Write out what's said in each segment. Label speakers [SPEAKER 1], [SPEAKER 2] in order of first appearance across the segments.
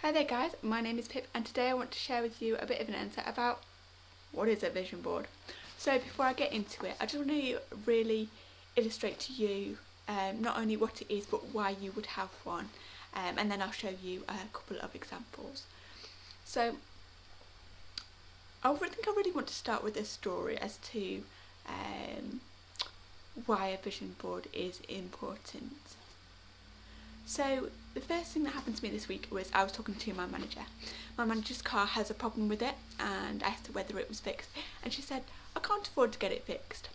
[SPEAKER 1] Hi there guys, my name is Pip and today I want to share with you a bit of an insight about what is a vision board. So before I get into it, I just want to really illustrate to you not only what it is but why you would have one, and then I'll show you a couple of examples. So I think I really want to start with a story as to why a vision board is important. So the first thing that happened to me this week was I was talking to my manager. My manager's car has a problem with it and I asked her whether it was fixed and she said, I can't afford to get it fixed.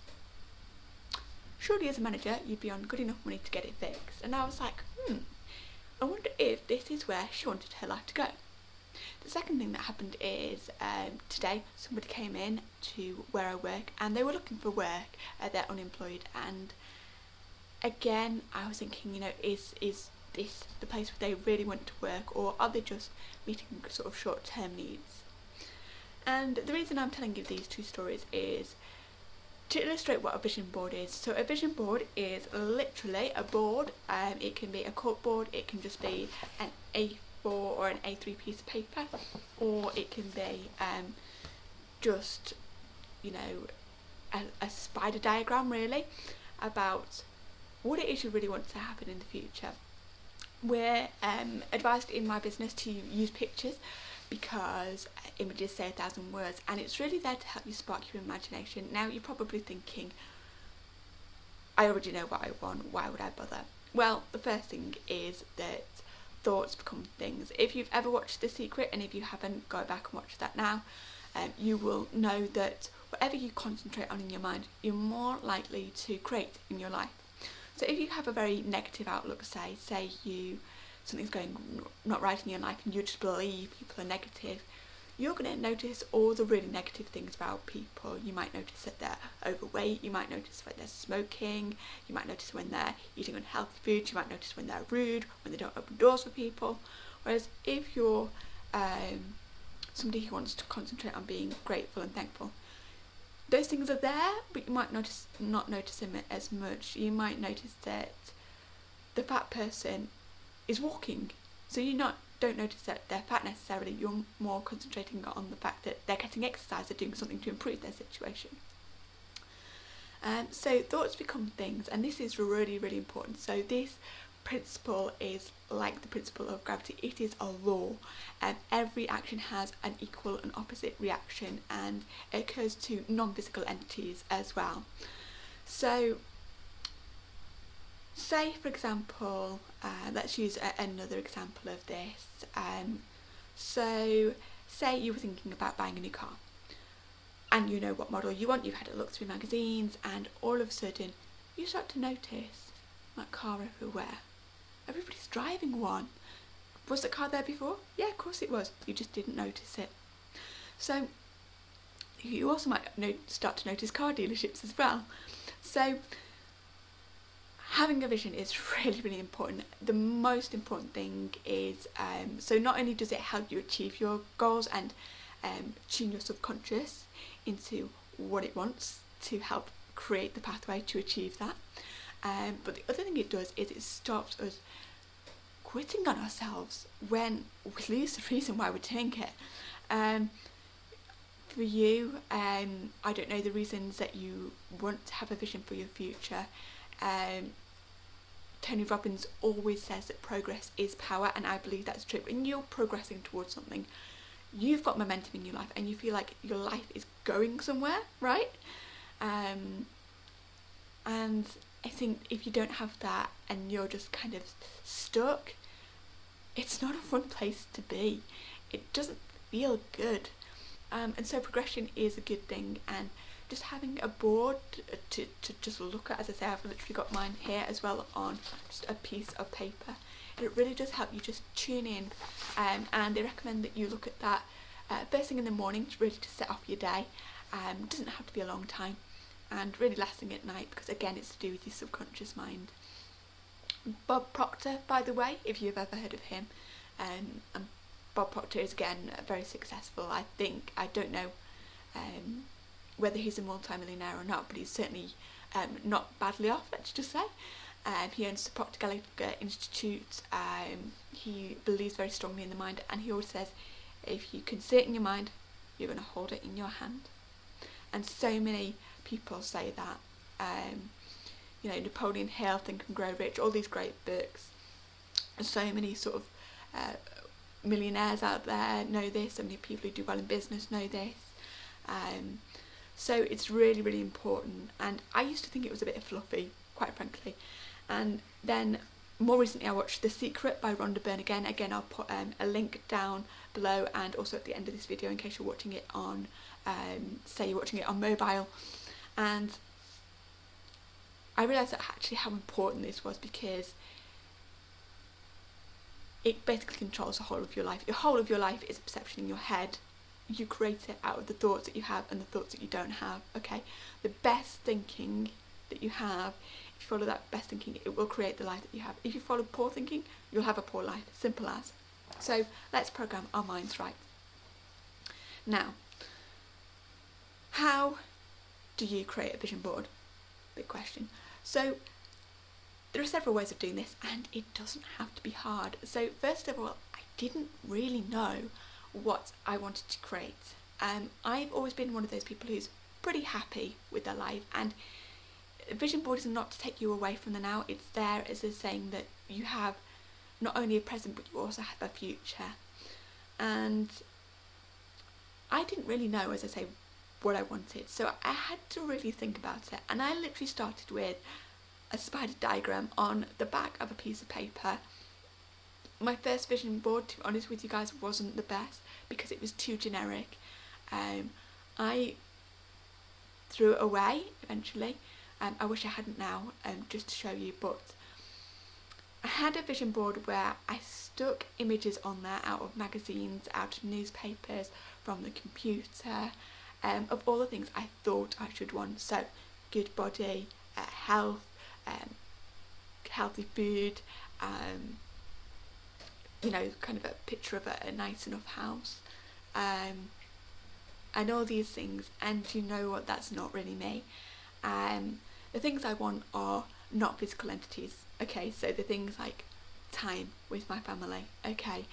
[SPEAKER 1] Surely as a manager you'd be on good enough money to get it fixed. And I was like, I wonder if this is where she wanted her life to go. The second thing that happened is today somebody came in to where I work and they were looking for work, they're unemployed, and again I was thinking, is this the place where they really want to work, or are they just meeting sort of short-term needs? And the reason I'm telling you these two stories is to illustrate what a vision board is. So a vision board is literally a board. It can be a cork board, it can just be an A4 or an A3 piece of paper, or it can be just a spider diagram really about what it is you really want to happen in the future. We're advised in my business to use pictures because images say 1,000 words, and it's really there to help you spark your imagination. Now you're probably thinking, I already know what I want, why would I bother? Well, the first thing is that thoughts become things. If you've ever watched The Secret, and if you haven't, go back and watch that now, you will know that whatever you concentrate on in your mind, you're more likely to create in your life. So if you have a very negative outlook, say something's going not right in your life and you just believe people are negative, you're going to notice all the really negative things about people. You might notice that they're overweight, you might notice when they're smoking, you might notice when they're eating unhealthy foods, you might notice when they're rude, when they don't open doors for people. Whereas if you're somebody who wants to concentrate on being grateful and thankful, those things are there, but you might not notice them as much. You might notice that the fat person is walking, so you don't notice that they're fat necessarily. You're more concentrating on the fact that they're getting exercise, they're doing something to improve their situation. So thoughts become things, and this is really, really important. So this principle is like the principle of gravity. It is a law, and every action has an equal and opposite reaction, and it occurs to non-physical entities as well. So say for example, let's use another example of this. So say you were thinking about buying a new car and you know what model you want, you've had a look through magazines, and all of a sudden you start to notice that car everywhere. Everybody's driving one. Was the car there before? Yeah, of course it was. You just didn't notice it. So you also might start to notice car dealerships as well. So having a vision is really, really important. The most important thing is, so not only does it help you achieve your goals and tune your subconscious into what it wants to help create the pathway to achieve that, but the other thing it does is it stops us quitting on ourselves when we lose the reason why we're doing it. For you, I don't know the reasons that you want to have a vision for your future. Tony Robbins always says that progress is power, and I believe that's true. When you're progressing towards something, you've got momentum in your life and you feel like your life is going somewhere, right? And I think if you don't have that and you're just kind of stuck, it's not a fun place to be. It doesn't feel good. And so progression is a good thing, and just having a board to just look at, as I say, I've literally got mine here as well on just a piece of paper. It really does help you just tune in, and they recommend that you look at that first thing in the morning to really to set off your day. It doesn't have to be a long time, and really lasting at night, because again it's to do with your subconscious mind. Bob Proctor, by the way, if you've ever heard of him, and Bob Proctor is again very successful. I don't know whether he's a multi-millionaire or not, but he's certainly not badly off, let's just say. He owns the Proctor Gallagher Institute. He believes very strongly in the mind, and he always says, if you can see it in your mind, you're going to hold it in your hand. And so many people say that. You know, Napoleon Hill, Think and Grow Rich, all these great books. And so many sort of millionaires out there know this. So many people who do well in business know this. So it's really, really important. And I used to think it was a bit fluffy, quite frankly. And then more recently I watched The Secret by Rhonda Byrne again. Again, I'll put a link down below and also at the end of this video in case you're watching it on, say you're watching it on mobile. And I realised that actually how important this was, because it basically controls the whole of your life. The whole of your life is a perception in your head. You create it out of the thoughts that you have and the thoughts that you don't have, okay? The best thinking that you have, if you follow that best thinking, it will create the life that you have. If you follow poor thinking, you'll have a poor life, simple as. So let's program our minds right. Now, how do you create a vision board? Big question. So there are several ways of doing this, and it doesn't have to be hard. So first of all, I didn't really know what I wanted to create. I've always been one of those people who's pretty happy with their life, and a vision board is not to take you away from the now. It's there as a saying that you have not only a present, but you also have a future. And I didn't really know, as I say, what I wanted, so I had to really think about it. And I literally started with a spider diagram on the back of a piece of paper. My first vision board, to be honest with you guys, wasn't the best because it was too generic. I threw it away eventually. I wish I hadn't now, just to show you, but I had a vision board where I stuck images on there out of magazines, out of newspapers, from the computer, of all the things I thought I should want. So good body, health, healthy food, you know, kind of a picture of a nice enough house, and all these things. And you know what, that's not really me. The things I want are not physical entities, okay? So the things like time with my family, okay,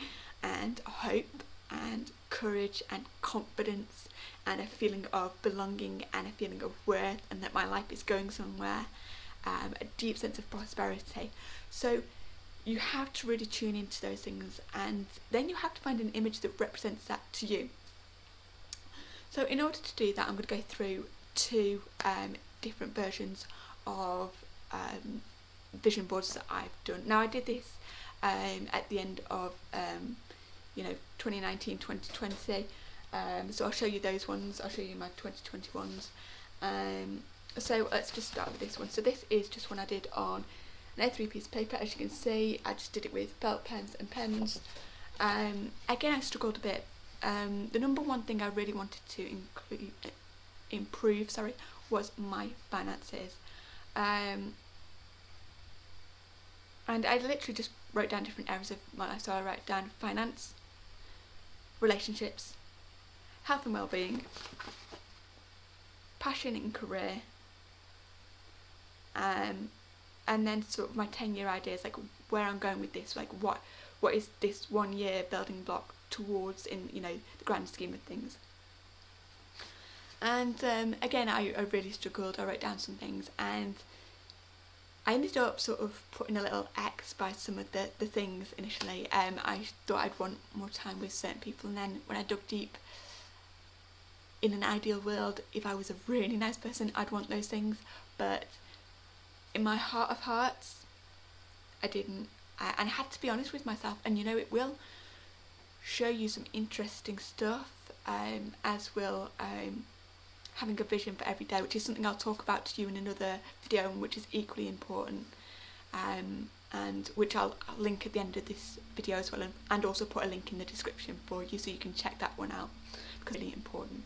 [SPEAKER 1] and hope and courage and confidence and a feeling of belonging and a feeling of worth and that my life is going somewhere, a deep sense of prosperity. So you have to really tune into those things, and then you have to find an image that represents that to you. So in order to do that, I'm going to go through two different versions of vision boards that I've done. Now I did this at the end of 2019, 2020, so I'll show you those ones. I'll show you my 2021s. So let's just start with this one. So this is just one I did on an A3 piece of paper. As you can see, I just did it with felt pens and pens. Again, I struggled a bit. The number one thing I really wanted to improve was my finances. And I literally just wrote down different areas of my life. So I wrote down finance, relationships, health and well-being, passion and career, and then sort of my 10-year ideas, like where I'm going with this, like what is this 1 year building block towards in, you know, the grand scheme of things. And again, I really struggled. I wrote down some things, and I ended up sort of putting a little X by some of the things initially. I thought I'd want more time with certain people, and then when I dug deep, in an ideal world, if I was a really nice person, I'd want those things, but in my heart of hearts, I didn't. And I had to be honest with myself, and you know, it will show you some interesting stuff, as will having a vision for every day, which is something I'll talk about to you in another video, which is equally important, and which I'll link at the end of this video as well, and also put a link in the description for you so you can check that one out, because it's really important.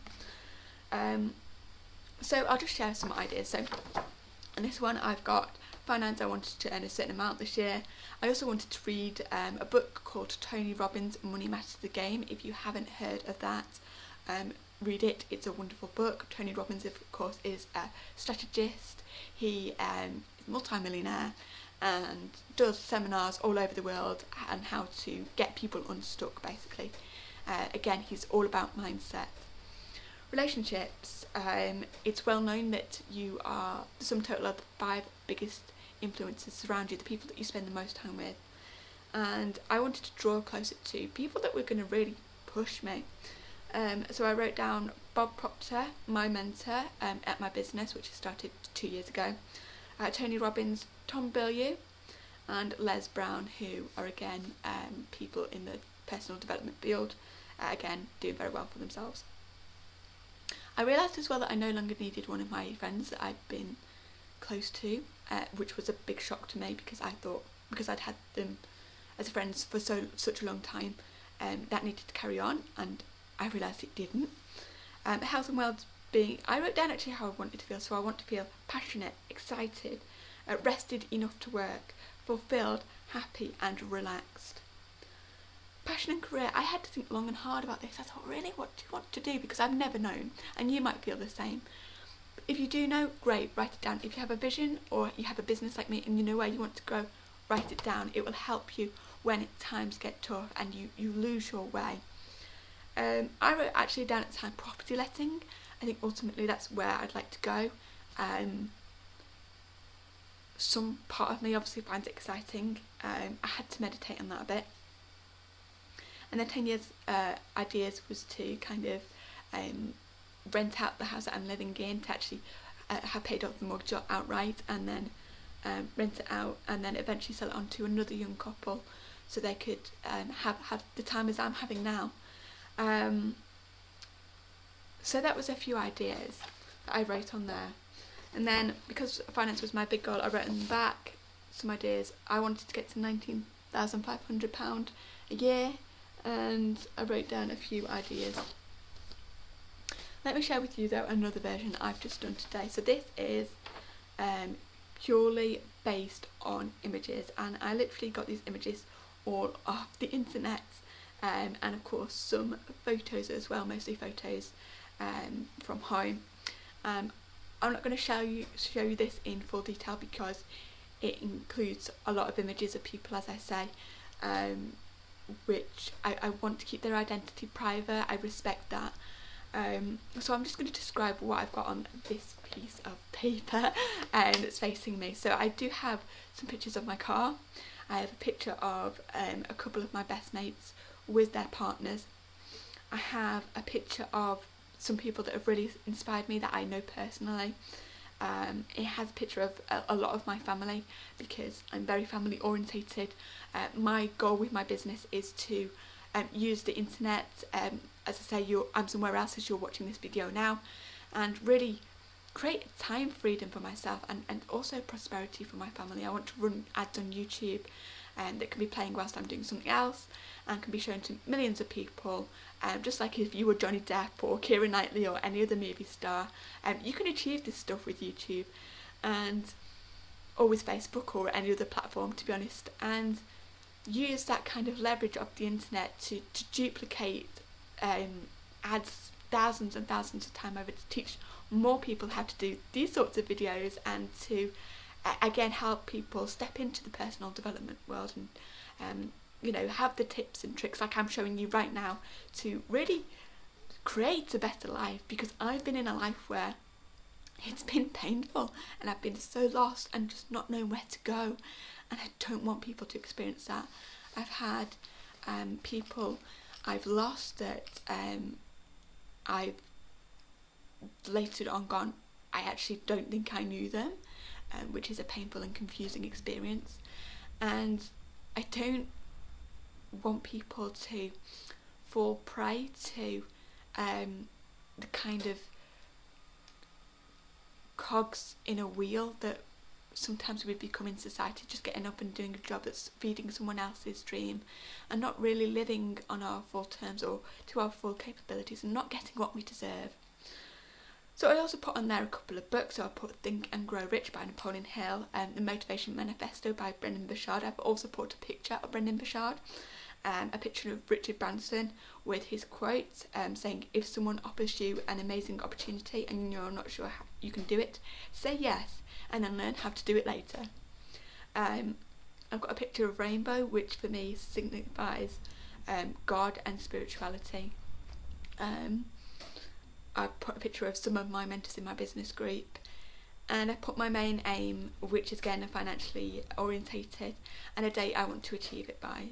[SPEAKER 1] So I'll just share some ideas. So in this one I've got finance. I wanted to earn a certain amount this year. I also wanted to read a book called Tony Robbins' Money Matters the Game. If you haven't heard of that, read it. It's a wonderful book. Tony Robbins, of course, is a strategist. He is a multi-millionaire, and does seminars all over the world on how to get people unstuck, basically. Again, he's all about mindset. Relationships. It's well known that you are the sum total of the 5 biggest influences surround you, the people that you spend the most time with. And I wanted to draw closer to people that were going to really push me. So I wrote down Bob Proctor, my mentor at my business, which I started 2 years ago, Tony Robbins, Tom Bilyeu, and Les Brown, who are again people in the personal development field, again doing very well for themselves. I realised as well that I no longer needed one of my friends that I'd been close to, which was a big shock to me, because I thought, because I'd had them as friends for such a long time, that needed to carry on, and I realised it didn't. Health and well-being, I wrote down actually how I wanted to feel. So I want to feel passionate, excited, rested enough to work, fulfilled, happy and relaxed. Passion and career, I had to think long and hard about this. I thought, really, what do you want to do? Because I've never known, and you might feel the same. If you do know, great, write it down. If you have a vision or you have a business like me and you know where you want to go, write it down. It will help you when times get tough and you lose your way. I wrote actually down at the time property letting. I think ultimately that's where I'd like to go. Some part of me obviously finds it exciting. I had to meditate on that a bit. And then 10 years ideas was to kind of rent out the house that I'm living in, to actually have paid off the mortgage outright, and then rent it out, and then eventually sell it on to another young couple so they could have the time as I'm having now. So that was a few ideas that I wrote on there. And then, because finance was my big goal, I wrote in the back some ideas. I wanted to get to £19,500 a year, and I wrote down a few ideas. Let me share with you though another version I've just done today. So this is purely based on images, and I literally got these images all off the internet, and of course some photos as well, mostly photos from home. I'm not going to show you this in full detail because it includes a lot of images of people, as I say, which I want to keep their identity private. I respect that. So I'm just going to describe what I've got on this piece of paper that's facing me. So I do have some pictures of my car. I have a picture of a couple of my best mates with their partners. I have a picture of some people that have really inspired me that I know personally. It has a picture of a lot of my family because I'm very family orientated. My goal with my business is to use the internet, as I say, I'm somewhere else as you're watching this video now, and really create time freedom for myself and also prosperity for my family. I want to run ads on YouTube that can be playing whilst I'm doing something else and can be shown to millions of people, just like if you were Johnny Depp or Keira Knightley or any other movie star. You can achieve this stuff with YouTube or with Facebook or any other platform, to be honest, and use that kind of leverage of the internet to duplicate ads thousands and thousands of times over, to teach more people how to do these sorts of videos, and to again help people step into the personal development world and you know, have the tips and tricks like I'm showing you right now to really create a better life, because I've been in a life where it's been painful and I've been so lost and just not knowing where to go, and I don't want people to experience that. I've had people I've lost that I've later on gone, I actually don't think I knew them, which is a painful and confusing experience, and I don't want people to fall prey to the kind of cogs in a wheel that sometimes we become in society, just getting up and doing a job that's feeding someone else's dream and not really living on our full terms or to our full capabilities and not getting what we deserve. So I also put on there a couple of books. So I put Think and Grow Rich by Napoleon Hill and The Motivation Manifesto by Brendan Burchard. I've also put a picture of Brendan Burchard, a picture of Richard Branson with his quote saying, if someone offers you an amazing opportunity and you're not sure how you can do it, say yes and then learn how to do it later. I've got a picture of rainbow, which for me signifies God and spirituality. I put a picture of some of my mentors in my business group, and I put my main aim, which is again financially orientated, and a date I want to achieve it by.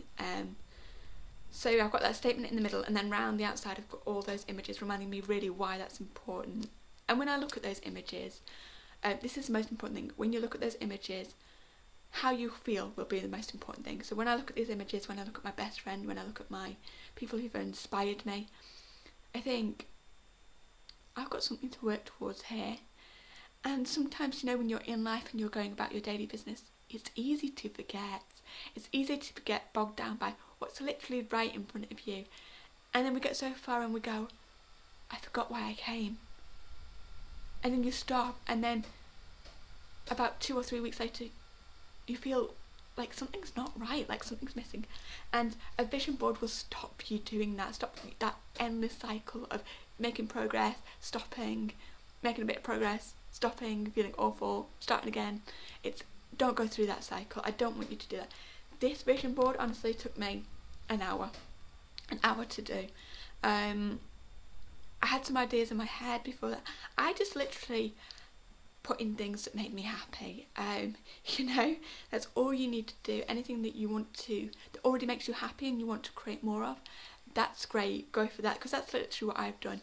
[SPEAKER 1] So I've got that statement in the middle, and then round the outside I've got all those images reminding me really why that's important. And when I look at those images, this is the most important thing. When you look at those images, how you feel will be the most important thing. So when I look at these images, when I look at my best friend, when I look at my people who've inspired me, I think I've got something to work towards here. And sometimes, you know, when you're in life and you're going about your daily business, it's easy to forget. It's easy to get bogged down by what's literally right in front of you. And then we get so far and we go, I forgot why I came. And then you stop, and then about 2 or 3 weeks later, you feel like something's not right, like something's missing. And a vision board will stop you doing that, stop that endless cycle of making progress, stopping, making a bit of progress, stopping, feeling awful, starting again. Don't go through that cycle. I don't want you to do that. This vision board honestly took me an hour to do. I had some ideas in my head before that. I just literally put in things that make me happy. You know, that's all you need to do. Anything that you want to, that already makes you happy and you want to create more of, that's great. Go for that, because that's literally what I've done.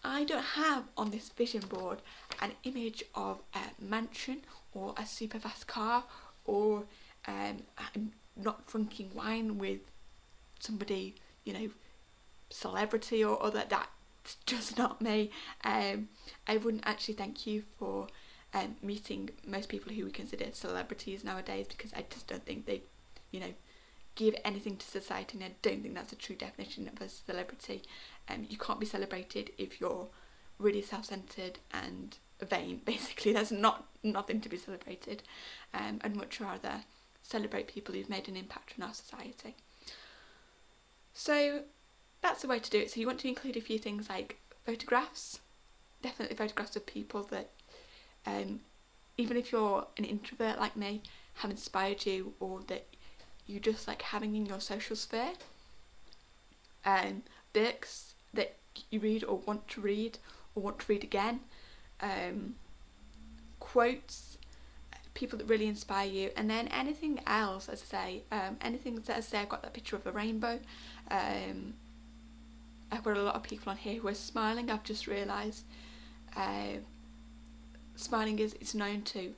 [SPEAKER 1] I don't have on this vision board an image of a mansion or a super fast car, or I'm not drinking wine with somebody, you know, celebrity or other. That's just not me. I wouldn't actually thank you for meeting most people who we consider celebrities nowadays, because I just don't think they, you know, give anything to society, and I don't think that's a true definition of a celebrity. You can't be celebrated if you're really self-centered and vain. Basically, there's nothing to be celebrated. I'd much rather celebrate people who've made an impact on our society. So that's the way to do it. So you want to include a few things like photographs, definitely photographs of people that, even if you're an introvert like me, have inspired you, or that you just like having in your social sphere. Books that you read or want to read again. Quotes, people that really inspire you, and then anything else, as I say, anything that, as I say, I've got that picture of a rainbow. I've got a lot of people on here who are smiling. I've just realised smiling is known to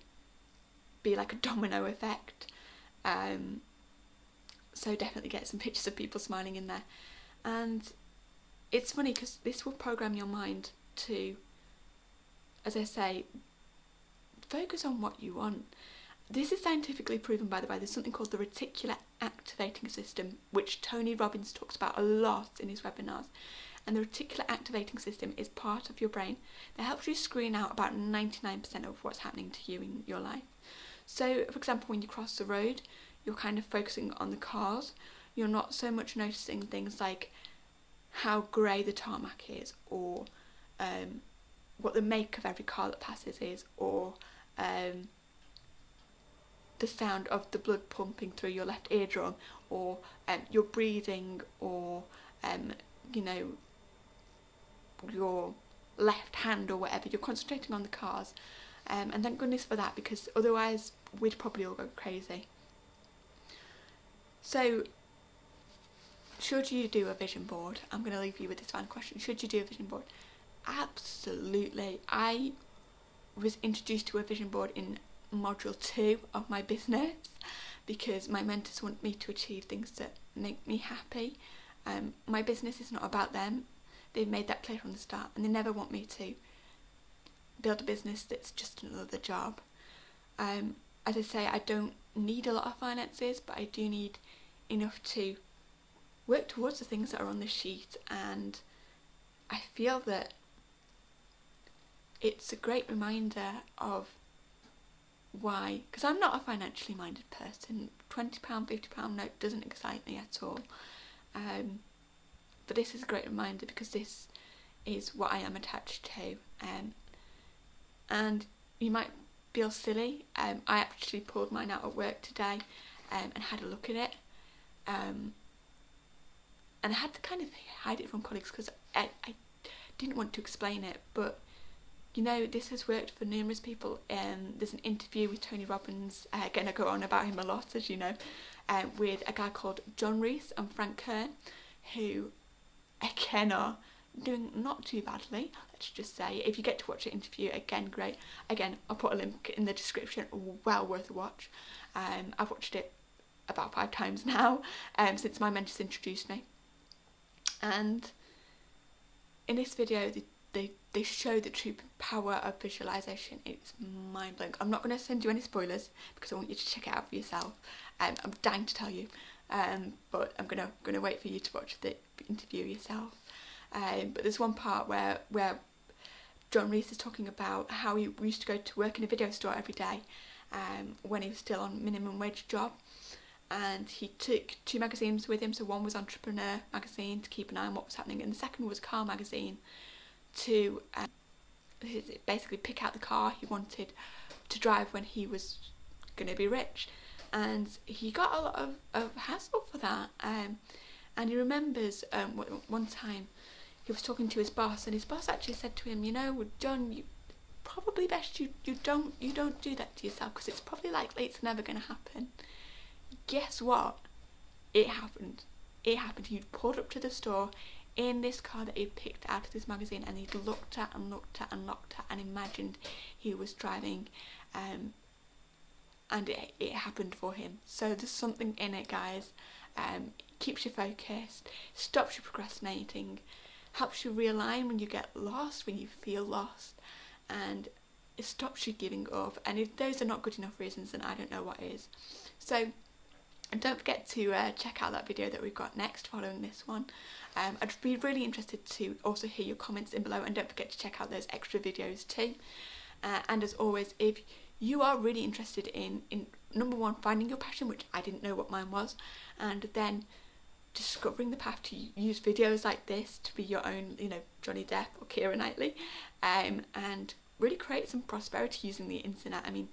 [SPEAKER 1] be like a domino effect. So definitely get some pictures of people smiling in there. And it's funny because this will program your mind to, as I say, focus on what you want. This is scientifically proven, by the way. There's something called the reticular activating system, which Tony Robbins talks about a lot in his webinars. And the reticular activating system is part of your brain that helps you screen out about 99% of what's happening to you in your life. So, for example, when you cross the road, you're kind of focusing on the cars. You're not so much noticing things like how grey the tarmac is, or what the make of every car that passes is, or the sound of the blood pumping through your left eardrum, or your breathing, or you know, your left hand or whatever. You're concentrating on the cars, and thank goodness for that, because otherwise we'd probably all go crazy. So, should you do a vision board? I'm going to leave you with this final question. Should you do a vision board? Absolutely. I was introduced to a vision board in module 2 of my business, because my mentors want me to achieve things that make me happy. My business is not about them. They've made that clear from the start, and they never want me to build a business that's just another job. As I say, I don't need a lot of finances, but I do need enough to work towards the things that are on the sheet, and I feel that it's a great reminder of why, because I'm not a financially minded person. £20, £50 note doesn't excite me at all, but this is a great reminder, because this is what I am attached to, and you might feel silly. I actually pulled mine out at work today and had a look at it. And I had to kind of hide it from colleagues because I didn't want to explain it, but you know, this has worked for numerous people. There's an interview with Tony Robbins, going to go on about him a lot, as you know, with a guy called John Reese and Frank Kern, who again are doing not too badly, let's just say. If you get to watch the interview, again, great. Again, I'll put a link in the description, well worth a watch. I've watched it about 5 times now, since my mentors introduced me. And in this video, they show the true power of visualization. It's mind-blowing. I'm not going to send you any spoilers because I want you to check it out for yourself. I'm dying to tell you, but I'm gonna wait for you to watch the interview yourself. But there's one part where John Reese is talking about how he used to go to work in a video store every day when he was still on minimum wage job, and he took 2 magazines with him. So one was Entrepreneur magazine to keep an eye on what was happening, and the second was Car magazine to basically pick out the car he wanted to drive when he was going to be rich. And he got a lot of hassle for that, and he remembers one time he was talking to his boss, and his boss actually said to him, you know, John, you probably best you don't do that to yourself because it's probably likely it's never going to happen. Guess what? It happened. He pulled up to the store in this car that he'd picked out of this magazine, and he'd looked at and imagined he was driving, and it happened for him. So there's something in it, guys. Keeps you focused, stops you procrastinating, helps you realign when you get lost, when you feel lost, and it stops you giving up. And if those are not good enough reasons, then I don't know what is. So, and don't forget to check out that video that we've got next following this one. I'd be really interested to also hear your comments in below, and don't forget to check out those extra videos too. And as always, if you are really interested in number one, finding your passion, which I didn't know what mine was, and then discovering the path to use videos like this to be your own, you know, Johnny Depp or Keira Knightley, and really create some prosperity using the internet. I mean,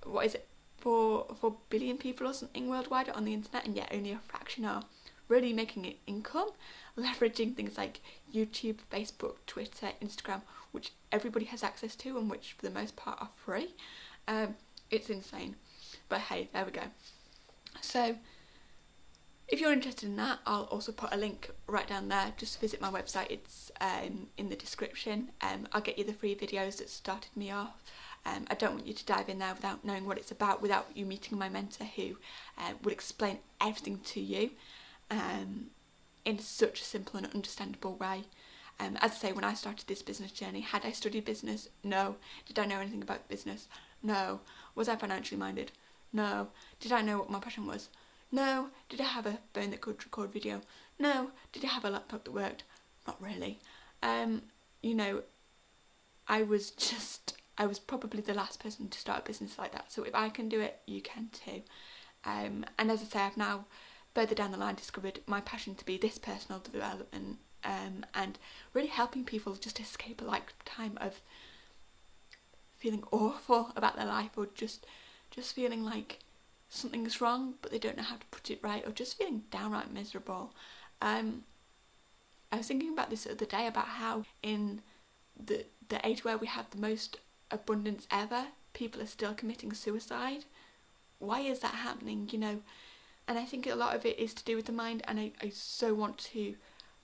[SPEAKER 1] what is it, 4 billion people or something worldwide on the internet, and yet only a fraction are really making it income, leveraging things like YouTube, Facebook, Twitter, Instagram, which everybody has access to and which for the most part are free. It's insane, but hey, there we go. So if you're interested in that, I'll also put a link right down there. Just visit my website, it's in the description. I'll get you the free videos that started me off. I don't want you to dive in there without knowing what it's about, without you meeting my mentor who would explain everything to you in such a simple and understandable way. As I say, when I started this business journey, had I studied business? No. Did I know anything about business? No. Was I financially minded? No. Did I know what my passion was? No. Did I have a phone that could record video? No. Did I have a laptop that worked? Not really. You know, I was probably the last person to start a business like that. So if I can do it, you can too. And as I say, I've now further down the line discovered my passion to be this personal development, and really helping people just escape a lifetime of feeling awful about their life, or just feeling like something's wrong but they don't know how to put it right, or just feeling downright miserable. I was thinking about this the other day, about how in the age where we have the most abundance ever, people are still committing suicide. Why is that happening, you know? And I think a lot of it is to do with the mind, and I so want to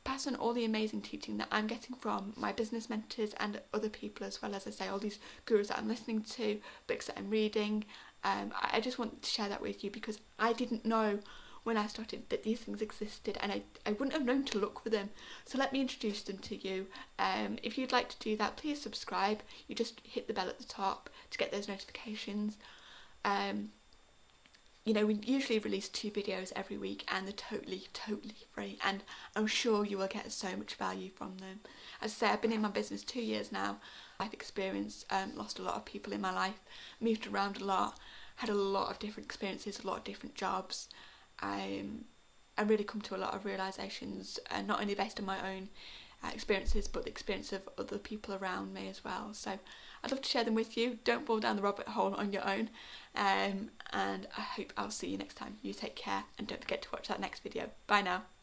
[SPEAKER 1] pass on all the amazing teaching that I'm getting from my business mentors and other people as well, as I say, all these gurus that I'm listening to, books that I'm reading. I just want to share that with you because I didn't know when I started that these things existed, and I wouldn't have known to look for them. So let me introduce them to you. If you'd like to do that, please subscribe. You just hit the bell at the top to get those notifications. You know, we usually release 2 videos every week, and they're totally free, and I'm sure you will get so much value from them. As I say, I've been in my business 2 years now. I've experienced, lost a lot of people in my life, moved around a lot, had a lot of different experiences, a lot of different jobs. I really come to a lot of realisations, not only based on my own experiences, but the experience of other people around me as well. So I'd love to share them with you. Don't fall down the rabbit hole on your own, and I hope I'll see you next time. You take care, and don't forget to watch that next video. Bye now.